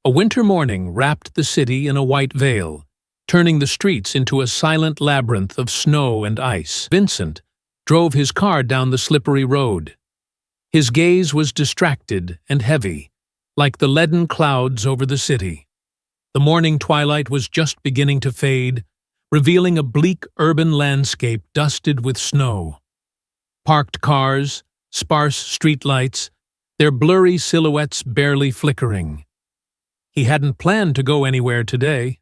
A winter morning wrapped the city in a white veil, turning the streets into a silent labyrinth of snow and ice. Vincent drove his car down the slippery road. His gaze was distracted and heavy, like the leaden clouds over the city. The morning twilight was just beginning to fade, revealing a bleak urban landscape dusted with snow. Parked cars, sparse streetlights, their blurry silhouettes barely flickering. He hadn't planned to go anywhere today.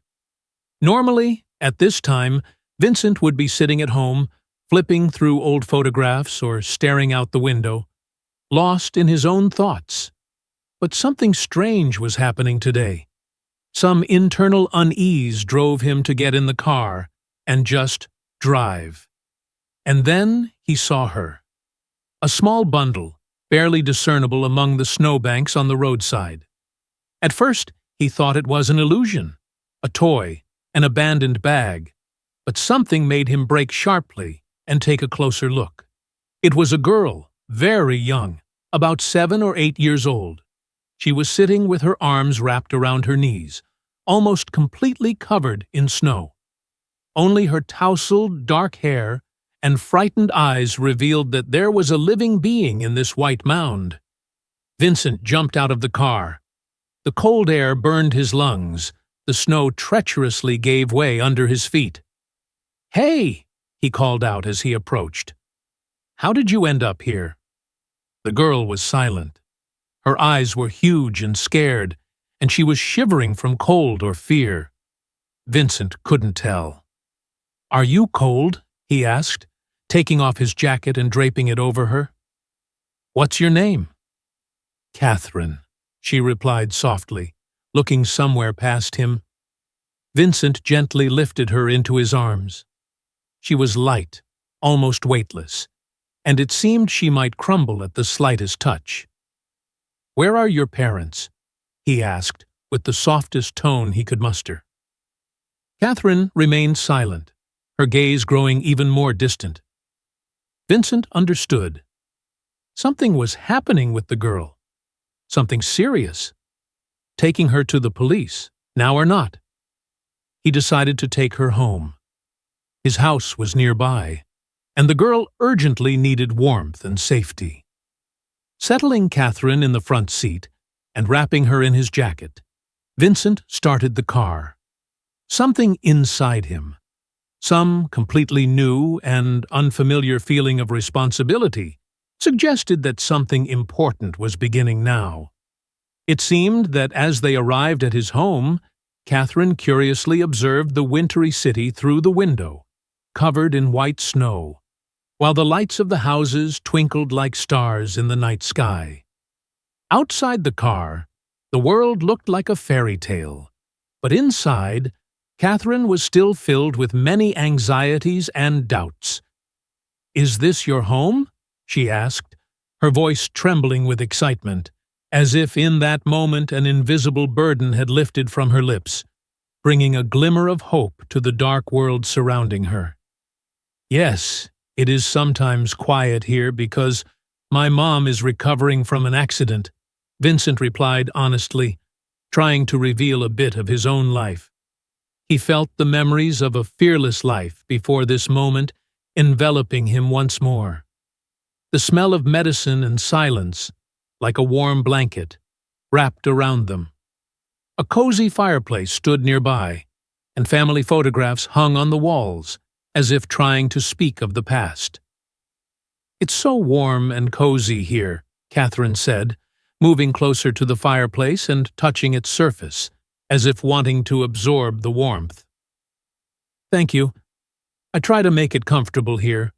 Normally, at this time, Vincent would be sitting at home, flipping through old photographs or staring out the window, lost in his own thoughts. But something strange was happening today. Some internal unease drove him to get in the car and just drive. And then he saw her. A small bundle, barely discernible among the snowbanks on the roadside. At first, he thought it was an illusion, a toy, an abandoned bag, but something made him brake sharply and take a closer look. It was a girl, very young, about 7 or 8 years old. She was sitting with her arms wrapped around her knees, almost completely covered in snow. Only her tousled, dark hair and frightened eyes revealed that there was a living being in this white mound. Vincent jumped out of the car. The cold air burned his lungs. The snow treacherously gave way under his feet. "Hey!" he called out as he approached. "How did you end up here?" The girl was silent. Her eyes were huge and scared, and she was shivering from cold or fear. Vincent couldn't tell. "Are you cold?" he asked, taking off his jacket and draping it over her. "What's your name?" "Catherine," she replied softly, looking somewhere past him. Vincent gently lifted her into his arms. She was light, almost weightless, and it seemed she might crumble at the slightest touch. "Where are your parents?" he asked, with the softest tone he could muster. Catherine remained silent, her gaze growing even more distant. Vincent understood. Something was happening with the girl. Something serious. Taking her to the police, now or not. He decided to take her home. His house was nearby, and the girl urgently needed warmth and safety. Settling Catherine in the front seat and wrapping her in his jacket, Vincent started the car. Something inside him, some completely new and unfamiliar feeling of responsibility, suggested that something important was beginning now. It seemed that as they arrived at his home, Catherine curiously observed the wintry city through the window, covered in white snow, while the lights of the houses twinkled like stars in the night sky. Outside the car, the world looked like a fairy tale, but inside, Catherine was still filled with many anxieties and doubts. "Is this your home?" she asked, her voice trembling with excitement, as if in that moment an invisible burden had lifted from her lips, bringing a glimmer of hope to the dark world surrounding her. "Yes, it is sometimes quiet here because my mom is recovering from an accident," Vincent replied honestly, trying to reveal a bit of his own life. He felt the memories of a fearless life before this moment enveloping him once more. The smell of medicine and silence, like a warm blanket, wrapped around them. A cozy fireplace stood nearby, and family photographs hung on the walls, as if trying to speak of the past. "It's so warm and cozy here," Catherine said, moving closer to the fireplace and touching its surface, as if wanting to absorb the warmth. "Thank you. I try to make it comfortable here.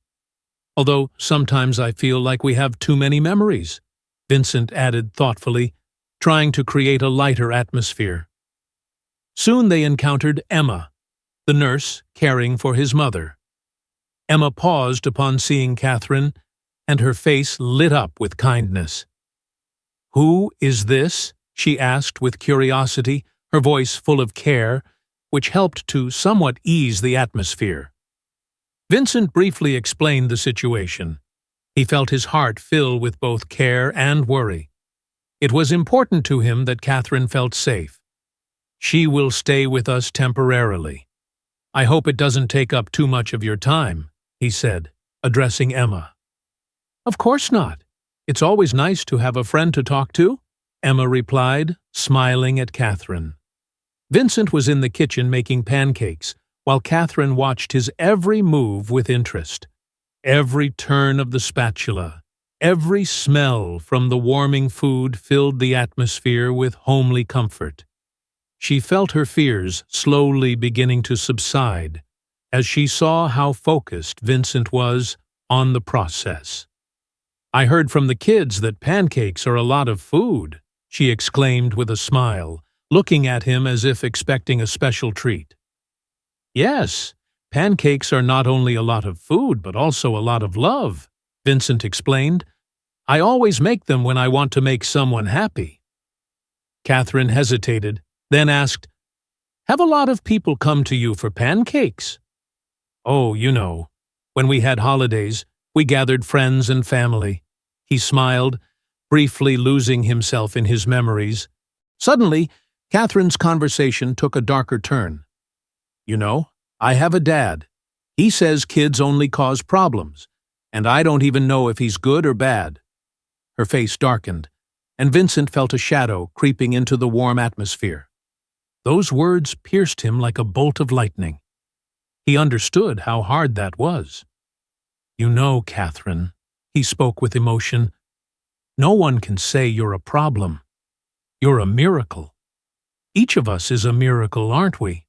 Although sometimes I feel like we have too many memories," Vincent added thoughtfully, trying to create a lighter atmosphere. Soon they encountered Emma, the nurse caring for his mother. Emma paused upon seeing Catherine, and her face lit up with kindness. "Who is this?" she asked with curiosity, her voice full of care, which helped to somewhat ease the atmosphere. Vincent briefly explained the situation. He felt his heart fill with both care and worry. It was important to him that Catherine felt safe, She will stay with us temporarily. I hope it doesn't take up too much of your time, he said, addressing Emma. Of course not. It's always nice to have a friend to talk to, Emma replied, smiling at Catherine. Vincent was in the kitchen making pancakes, while Catherine watched his every move with interest. Every turn of the spatula, every smell from the warming food filled the atmosphere with homely comfort. She felt her fears slowly beginning to subside as she saw how focused Vincent was on the process. I heard from the kids that pancakes are a lot of food, she exclaimed with a smile, looking at him as if expecting a special treat. Yes, pancakes are not only a lot of food, but also a lot of love, Vincent explained. I always make them when I want to make someone happy. Catherine hesitated, then asked, Have a lot of people come to you for pancakes? Oh, you know, when we had holidays, we gathered friends and family. He smiled, briefly losing himself in his memories. Suddenly, Catherine's conversation took a darker turn. You know, I have a dad. He says kids only cause problems, and I don't even know if he's good or bad. Her face darkened, and Vincent felt a shadow creeping into the warm atmosphere. Those words pierced him like a bolt of lightning. He understood how hard that was. You know, Catherine, he spoke with emotion, no one can say you're a problem. You're a miracle. Each of us is a miracle, aren't we?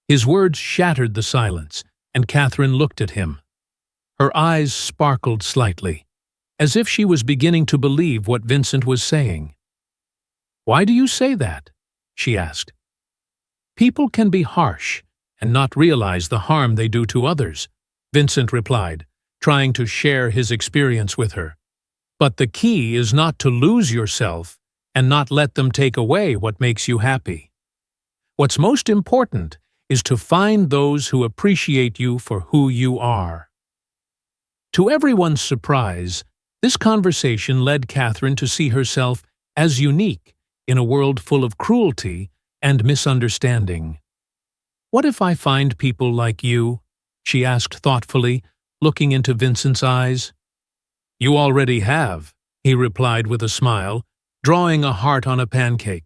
His words shattered the silence, and Catherine looked at him. Her eyes sparkled slightly, as if she was beginning to believe what Vincent was saying. Why do you say that? She asked. People can be harsh and not realize the harm they do to others, Vincent replied, trying to share his experience with her. But the key is not to lose yourself and not let them take away what makes you happy. What's most important is to find those who appreciate you for who you are. To everyone's surprise, this conversation led Catherine to see herself as unique in a world full of cruelty and misunderstanding. What if I find people like you? She asked thoughtfully, looking into Vincent's eyes. You already have, he replied with a smile, drawing a heart on a pancake.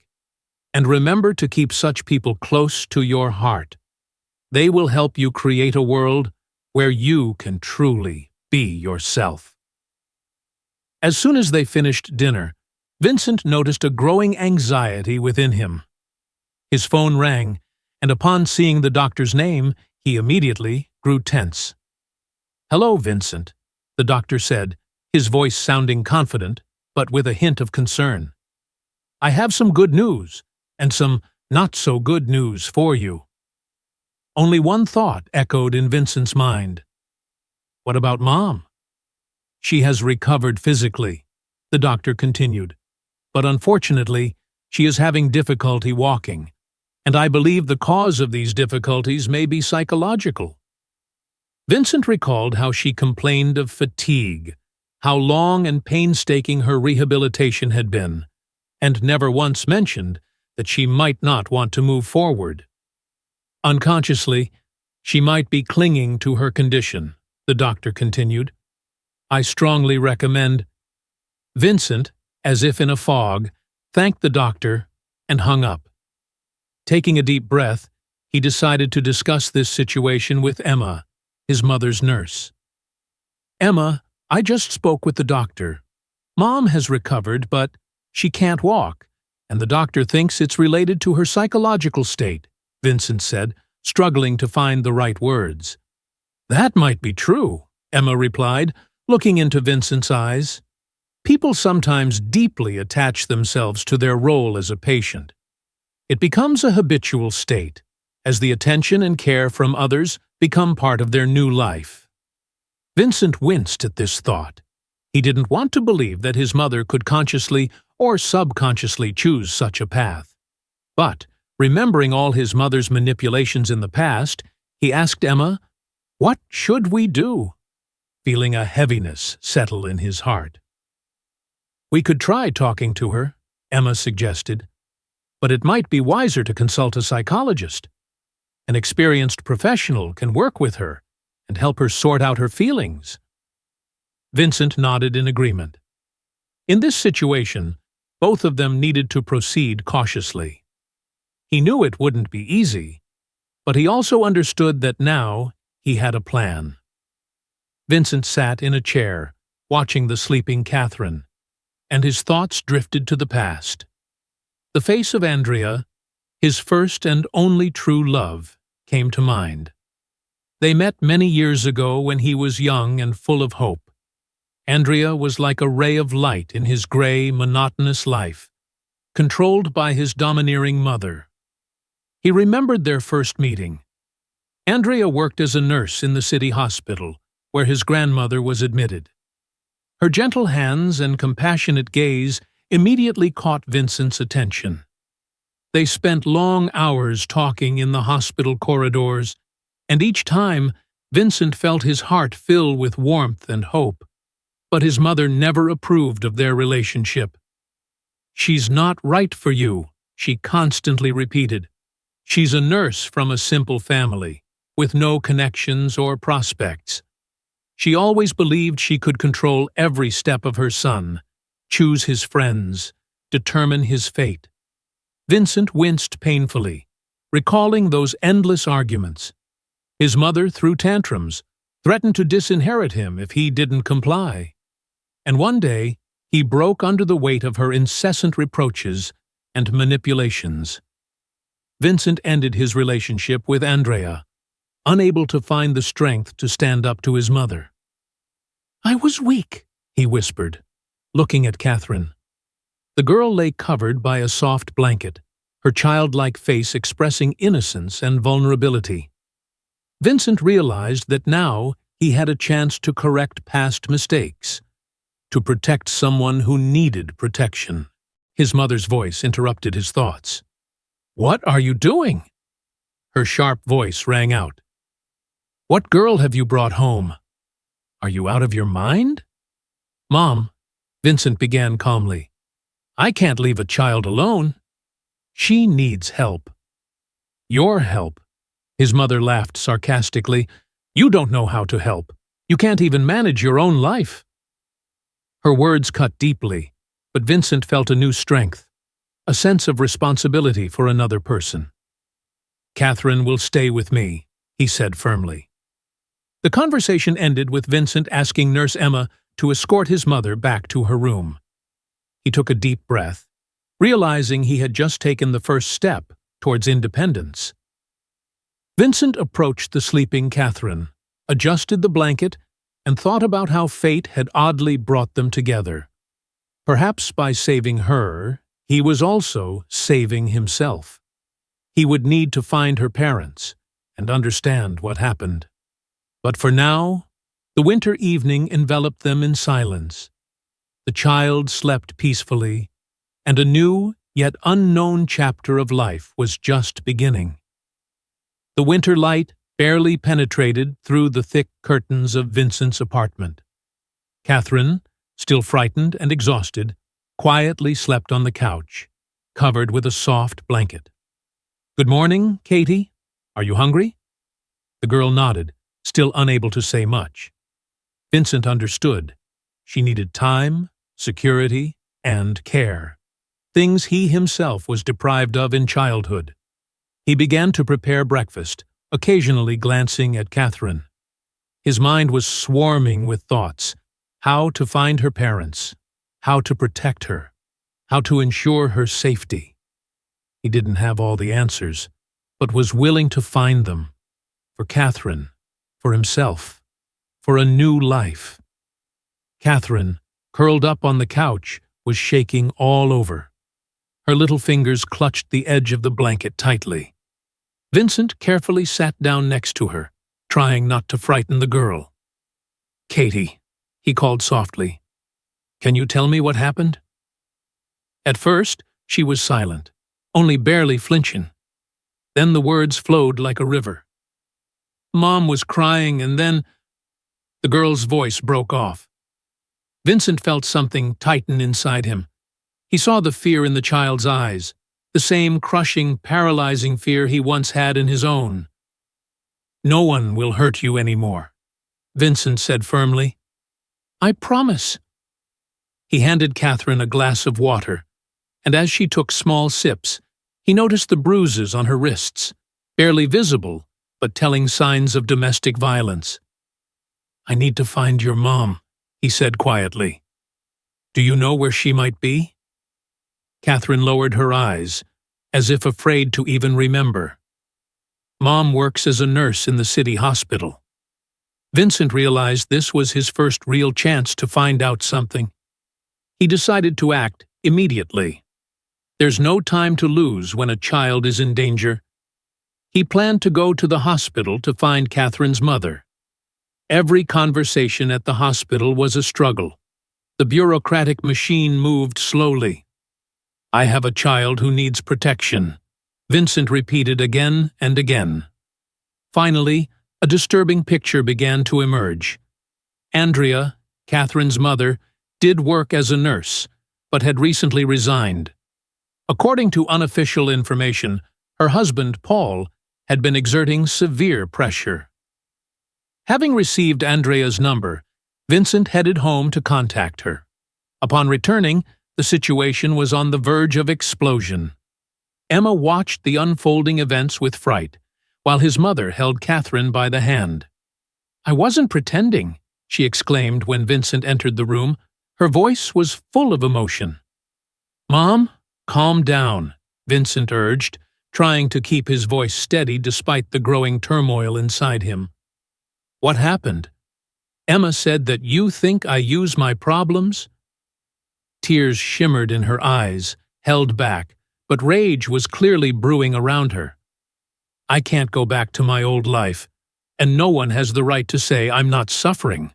And remember to keep such people close to your heart. They will help you create a world where you can truly be yourself. As soon as they finished dinner, Vincent noticed a growing anxiety within him. His phone rang, and upon seeing the doctor's name, he immediately grew tense. Hello, Vincent, the doctor said, his voice sounding confident, but with a hint of concern. I have some good news, and some not-so-good news for you. Only one thought echoed in Vincent's mind. What about Mom? She has recovered physically, the doctor continued, but unfortunately, she is having difficulty walking, and I believe the cause of these difficulties may be psychological. Vincent recalled how she complained of fatigue, how long and painstaking her rehabilitation had been, and never once mentioned that she might not want to move forward. Unconsciously, she might be clinging to her condition, the doctor continued. I strongly recommend. Vincent, as if in a fog, thanked the doctor and hung up. Taking a deep breath, he decided to discuss this situation with Emma, his mother's nurse. Emma, I just spoke with the doctor. Mom has recovered, but she can't walk, and the doctor thinks it's related to her psychological state, Vincent said, struggling to find the right words. That might be true, Emma replied, looking into Vincent's eyes. People sometimes deeply attach themselves to their role as a patient. It becomes a habitual state, as the attention and care from others become part of their new life. Vincent winced at this thought. He didn't want to believe that his mother could consciously or subconsciously choose such a path. But, remembering all his mother's manipulations in the past, he asked Emma, "What should we do?" feeling a heaviness settle in his heart. We could try talking to her, Emma suggested. but it might be wiser to consult a psychologist. An experienced professional can work with her and help her sort out her feelings." Vincent nodded in agreement. In this situation, both of them needed to proceed cautiously. He knew it wouldn't be easy, but he also understood that now he had a plan. Vincent sat in a chair, watching the sleeping Catherine, and his thoughts drifted to the past. The face of Andrea, his first and only true love, came to mind. They met many years ago when he was young and full of hope. Andrea was like a ray of light in his gray, monotonous life, controlled by his domineering mother. He remembered their first meeting. Andrea worked as a nurse in the city hospital, where his grandmother was admitted. Her gentle hands and compassionate gaze immediately caught Vincent's attention. They spent long hours talking in the hospital corridors, and each time Vincent felt his heart fill with warmth and hope. But his mother never approved of their relationship. "She's not right for you," she constantly repeated. "She's a nurse from a simple family, with no connections or prospects." She always believed she could control every step of her son, choose his friends, determine his fate. Vincent winced painfully, recalling those endless arguments. His mother threw tantrums, threatened to disinherit him if he didn't comply. And one day, he broke under the weight of her incessant reproaches and manipulations. Vincent ended his relationship with Andrea, unable to find the strength to stand up to his mother. "I was weak," he whispered, looking at Catherine. The girl lay covered by a soft blanket, her childlike face expressing innocence and vulnerability. Vincent realized that now he had a chance to correct past mistakes, to protect someone who needed protection. His mother's voice interrupted his thoughts. "What are you doing?" Her sharp voice rang out. "What girl have you brought home? Are you out of your mind?" "Mom," Vincent began calmly, "I can't leave a child alone. She needs help." "Your help?" His mother laughed sarcastically. "You don't know how to help. You can't even manage your own life." Her words cut deeply, but Vincent felt a new strength, a sense of responsibility for another person. "Catherine will stay with me," he said firmly. The conversation ended with Vincent asking Nurse Emma to escort his mother back to her room. He took a deep breath, realizing he had just taken the first step towards independence. Vincent approached the sleeping Catherine, adjusted the blanket, and thought about how fate had oddly brought them together. Perhaps by saving her, he was also saving himself. He would need to find her parents and understand what happened. But for now, the winter evening enveloped them in silence. The child slept peacefully, and a new yet unknown chapter of life was just beginning. The winter light barely penetrated through the thick curtains of Vincent's apartment. Catherine, still frightened and exhausted, quietly slept on the couch, covered with a soft blanket. "Good morning, Katie. Are you hungry?" The girl nodded, still unable to say much. Vincent understood. She needed time, security, and care, things he himself was deprived of in childhood. He began to prepare breakfast, occasionally glancing at Catherine. His mind was swarming with thoughts: how to find her parents, how to protect her, how to ensure her safety. He didn't have all the answers, but was willing to find them. For Catherine, for himself, for a new life. Catherine, curled up on the couch, was shaking all over. Her little fingers clutched the edge of the blanket tightly. Vincent carefully sat down next to her, trying not to frighten the girl. "Katie," he called softly, "can you tell me what happened?" At first, she was silent, only barely flinching. Then the words flowed like a river. "Mom was crying, and then—" The girl's voice broke off. Vincent felt something tighten inside him. He saw the fear in the child's eyes, the same crushing, paralyzing fear he once had in his own. "No one will hurt you anymore," Vincent said firmly. "I promise." He handed Catherine a glass of water, and as she took small sips, he noticed the bruises on her wrists, barely visible, but telling signs of domestic violence. "I need to find your mom," he said quietly. "Do you know where she might be?" Catherine lowered her eyes, as if afraid to even remember. "Mom works as a nurse in the city hospital." Vincent realized this was his first real chance to find out something. He decided to act immediately. There's no time to lose when a child is in danger. He planned to go to the hospital to find Catherine's mother. Every conversation at the hospital was a struggle. The bureaucratic machine moved slowly. "I have a child who needs protection," Vincent repeated again and again. Finally, a disturbing picture began to emerge. Andrea, Catherine's mother, did work as a nurse, but had recently resigned. According to unofficial information, her husband, Paul, had been exerting severe pressure. Having received Andrea's number, Vincent headed home to contact her. Upon returning, the situation was on the verge of explosion. Emma watched the unfolding events with fright, while his mother held Catherine by the hand. "I wasn't pretending," she exclaimed when Vincent entered the room. Her voice was full of emotion. "Mom, calm down," Vincent urged, trying to keep his voice steady despite the growing turmoil inside him. "What happened? Emma said that you think I use my problems?" Tears shimmered in her eyes, held back, but rage was clearly brewing around her. "I can't go back to my old life, and no one has the right to say I'm not suffering."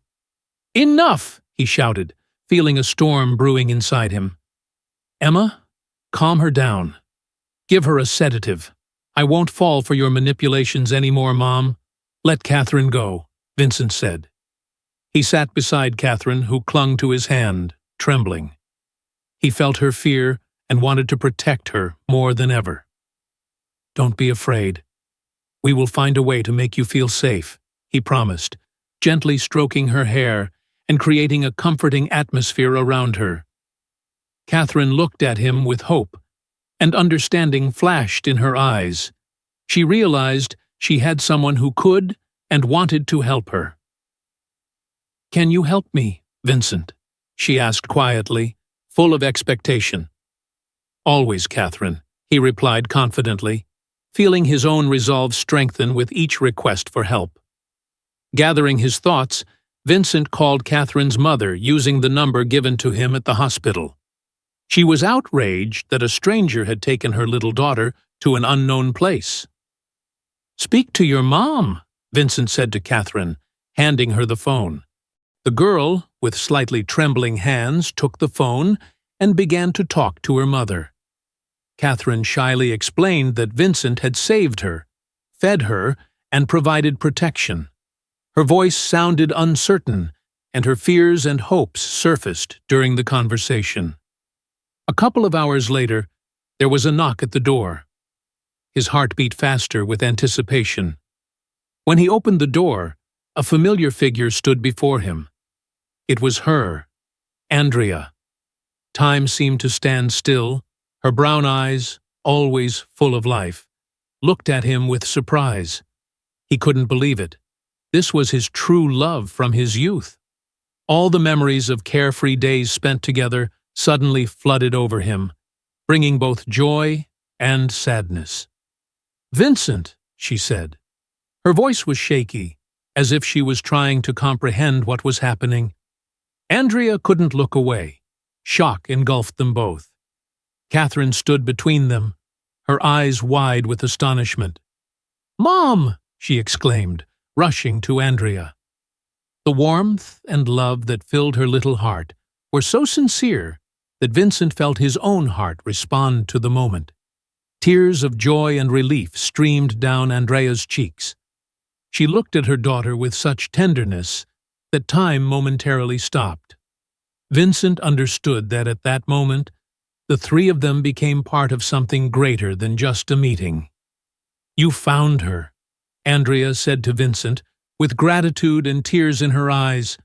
"Enough!" he shouted, feeling a storm brewing inside him. "Emma, calm her down. Give her a sedative. I won't fall for your manipulations anymore, Mom. Let Catherine go," Vincent said. He sat beside Catherine, who clung to his hand, trembling. He felt her fear and wanted to protect her more than ever. "Don't be afraid. We will find a way to make you feel safe," he promised, gently stroking her hair and creating a comforting atmosphere around her. Catherine looked at him with hope, and understanding flashed in her eyes. She realized she had someone who could and wanted to help her. "Can you help me, Vincent?" she asked quietly, full of expectation. "Always, Catherine," he replied confidently, feeling his own resolve strengthen with each request for help. Gathering his thoughts, Vincent called Catherine's mother using the number given to him at the hospital. She was outraged that a stranger had taken her little daughter to an unknown place. "Speak to your mom," Vincent said to Catherine, handing her the phone. The girl, with slightly trembling hands, took the phone and began to talk to her mother. Catherine shyly explained that Vincent had saved her, fed her, and provided protection. Her voice sounded uncertain, and her fears and hopes surfaced during the conversation. A couple of hours later, there was a knock at the door. His heart beat faster with anticipation. When he opened the door, a familiar figure stood before him. It was her, Andrea. Time seemed to stand still. Her brown eyes, always full of life, looked at him with surprise. He couldn't believe it. This was his true love from his youth. All the memories of carefree days spent together suddenly flooded over him, bringing both joy and sadness. "Vincent," she said. Her voice was shaky, as if she was trying to comprehend what was happening. Andrea couldn't look away. Shock engulfed them both. Catherine stood between them, her eyes wide with astonishment. "Mom!" she exclaimed, rushing to Andrea. The warmth and love that filled her little heart were so sincere that Vincent felt his own heart respond to the moment. Tears of joy and relief streamed down Andrea's cheeks. She looked at her daughter with such tenderness that time momentarily stopped. Vincent understood that at that moment, The three of them became part of something greater than just a meeting. "You found her," Andrea said to Vincent, with gratitude and tears in her eyes.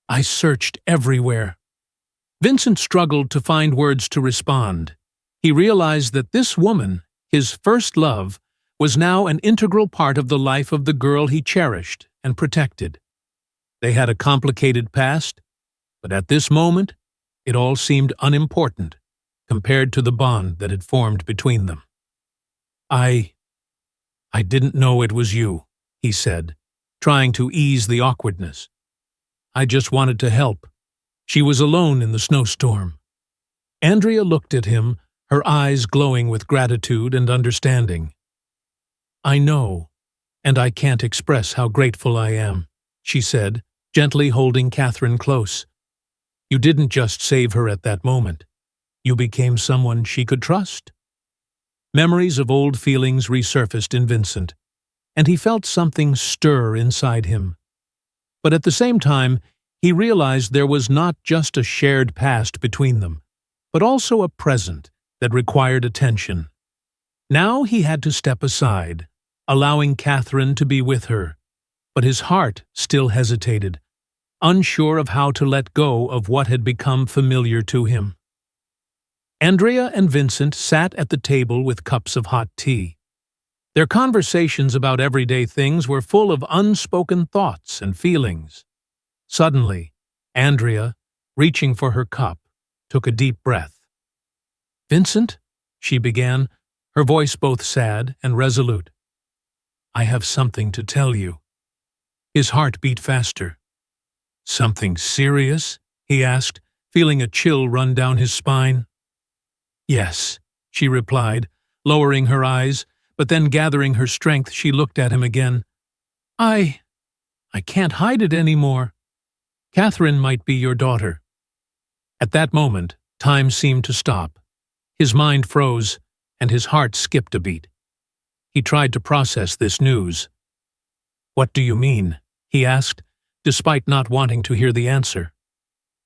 "I searched everywhere." Vincent struggled to find words to respond. He realized that this woman, his first love, was now an integral part of the life of the girl he cherished and protected. They had a complicated past, but at this moment, it all seemed unimportant compared to the bond that had formed between them. I didn't know it was you," he said, trying to ease the awkwardness. "I just wanted to help." She was alone in the snowstorm. Andrea looked at him, her eyes glowing with gratitude and understanding. "I know, and I can't express how grateful I am," she said, gently holding Catherine close. "You didn't just save her at that moment. You became someone she could trust." Memories of old feelings resurfaced in Vincent, and he felt something stir inside him. But at the same time, he realized there was not just a shared past between them, but also a present that required attention. Now he had to step aside, allowing Catherine to be with her, but his heart still hesitated, unsure of how to let go of what had become familiar to him. Andrea and Vincent sat at the table with cups of hot tea. Their conversations about everyday things were full of unspoken thoughts and feelings. Suddenly, Andrea, reaching for her cup, took a deep breath. "Vincent," she began, her voice both sad and resolute, "I have something to tell you." His heart beat faster. "Something serious?" he asked, feeling a chill run down his spine. "Yes," she replied, lowering her eyes, but then gathering her strength, she looked at him again. I can't hide it anymore. Catherine might be your daughter." At that moment, time seemed to stop. His mind froze, and his heart skipped a beat. He tried to process this news. "What do you mean?" he asked, despite not wanting to hear the answer.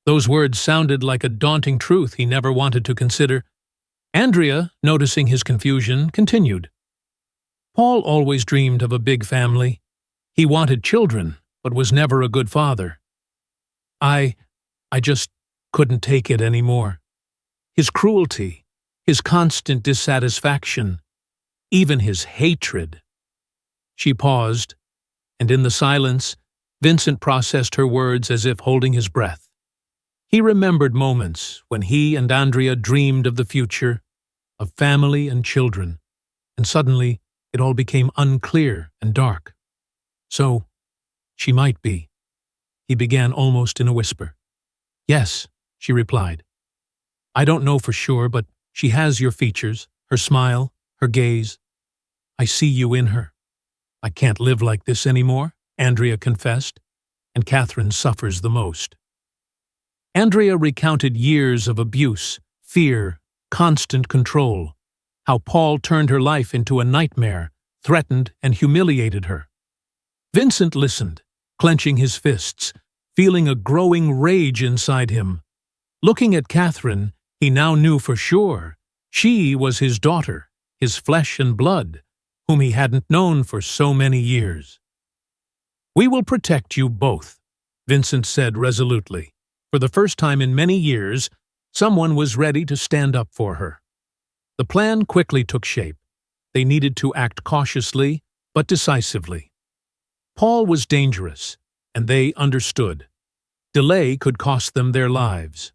Those words sounded like a daunting truth he never wanted to consider. Andrea, noticing his confusion, continued. "Paul always dreamed of a big family. He wanted children, but was never a good father. I just couldn't take it anymore. His cruelty, his constant dissatisfaction, even his hatred." She paused, and in the silence, Vincent processed her words as if holding his breath. He remembered moments when he and Andrea dreamed of the future, of family and children, and suddenly it all became unclear and dark. "So, she might be," he began almost in a whisper. "Yes," she replied. "I don't know for sure, but she has your features, her smile, her gaze. I see you in her." "I can't live like this anymore," Andrea confessed, "and Catherine suffers the most." Andrea recounted years of abuse, fear, constant control, how Paul turned her life into a nightmare, threatened and humiliated her. Vincent listened, clenching his fists, feeling a growing rage inside him. Looking at Catherine, he now knew for sure she was his daughter, his flesh and blood, whom he hadn't known for so many years. "We will protect you both," Vincent said resolutely. For the first time in many years, someone was ready to stand up for her. The plan quickly took shape. They needed to act cautiously, but decisively. Paul was dangerous, and they understood. Delay could cost them their lives.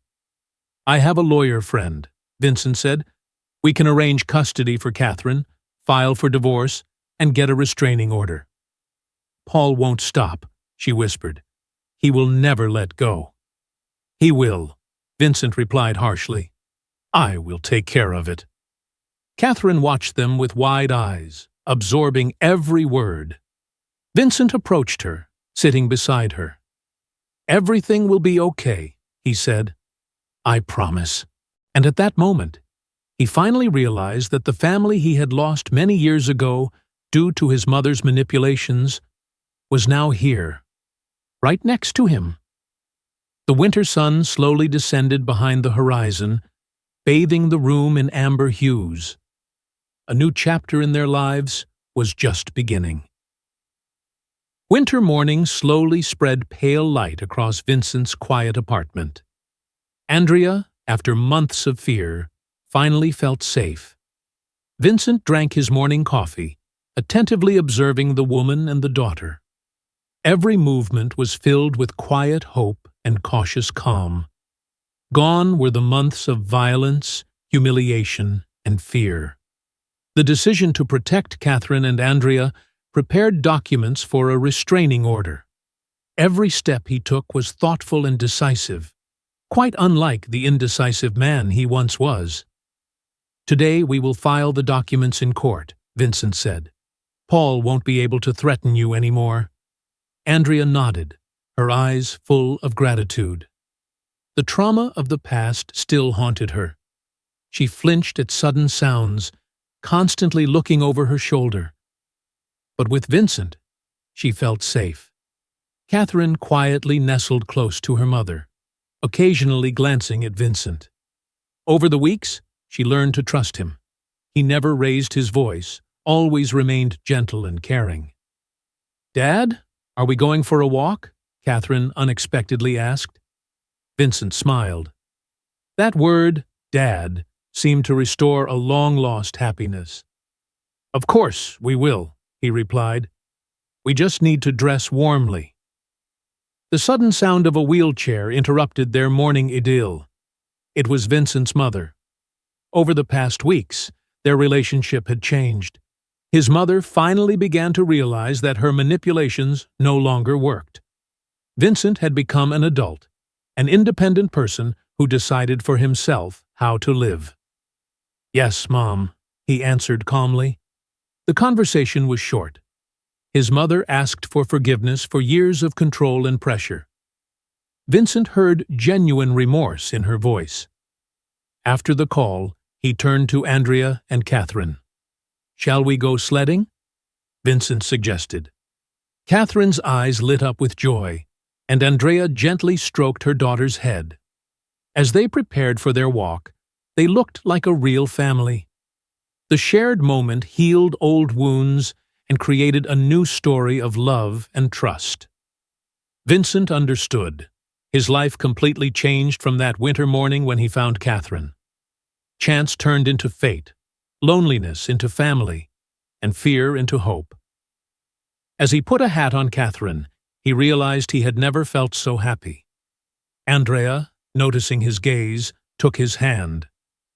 "I have a lawyer friend," Vincent said. "We can arrange custody for Catherine, file for divorce, and get a restraining order." "Paul won't stop," she whispered. "He will never let go." "He will," Vincent replied harshly. "I will take care of it." Catherine watched them with wide eyes, absorbing every word. Vincent approached her, sitting beside her. "Everything will be okay," he said. "I promise." And at that moment, he finally realized that the family he had lost many years ago due to his mother's manipulations was now here, right next to him. The winter sun slowly descended behind the horizon, bathing the room in amber hues. A new chapter in their lives was just beginning. Winter morning slowly spread pale light across Vincent's quiet apartment. Andrea, after months of fear, finally felt safe. Vincent drank his morning coffee, attentively observing the woman and the daughter. Every movement was filled with quiet hope and cautious calm. Gone were the months of violence, humiliation, and fear. The decision to protect Catherine and Andrea prepared documents for a restraining order. Every step he took was thoughtful and decisive, quite unlike the indecisive man he once was. "Today we will file the documents in court," Vincent said. "Paul won't be able to threaten you anymore." Andrea nodded, her eyes full of gratitude. The trauma of the past still haunted her. She flinched at sudden sounds, constantly looking over her shoulder. But with Vincent, she felt safe. Catherine quietly nestled close to her mother, occasionally glancing at Vincent. Over the weeks, she learned to trust him. He never raised his voice, always remained gentle and caring. "Dad, are we going for a walk?" Catherine unexpectedly asked. Vincent smiled. That word, "Dad," seemed to restore a long-lost happiness. "Of course, we will," he replied. "We just need to dress warmly." The sudden sound of a wheelchair interrupted their morning idyll. It was Vincent's mother. Over the past weeks, their relationship had changed. His mother finally began to realize that her manipulations no longer worked. Vincent had become an adult, an independent person who decided for himself how to live. "Yes, Mom," he answered calmly. The conversation was short. His mother asked for forgiveness for years of control and pressure. Vincent heard genuine remorse in her voice. After the call, he turned to Andrea and Catherine. "Shall we go sledding?" Vincent suggested. Catherine's eyes lit up with joy, and Andrea gently stroked her daughter's head. As they prepared for their walk, they looked like a real family. The shared moment healed old wounds and created a new story of love and trust. Vincent understood. His life completely changed from that winter morning when he found Catherine. Chance turned into fate, loneliness into family, and fear into hope. As he put a hat on Catherine, he realized he had never felt so happy. Andrea, noticing his gaze, took his hand,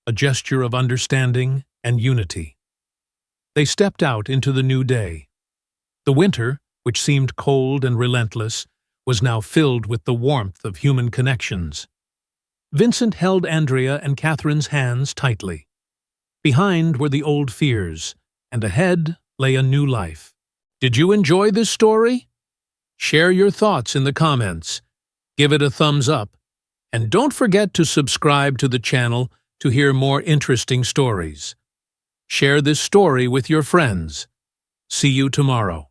a gesture of understanding and unity. They stepped out into the new day. The winter, which seemed cold and relentless, was now filled with the warmth of human connections. Vincent held Andrea and Catherine's hands tightly. Behind were the old fears, and ahead lay a new life. Did you enjoy this story? Share your thoughts in the comments, give it a thumbs up, and don't forget to subscribe to the channel to hear more interesting stories. Share this story with your friends. See you tomorrow.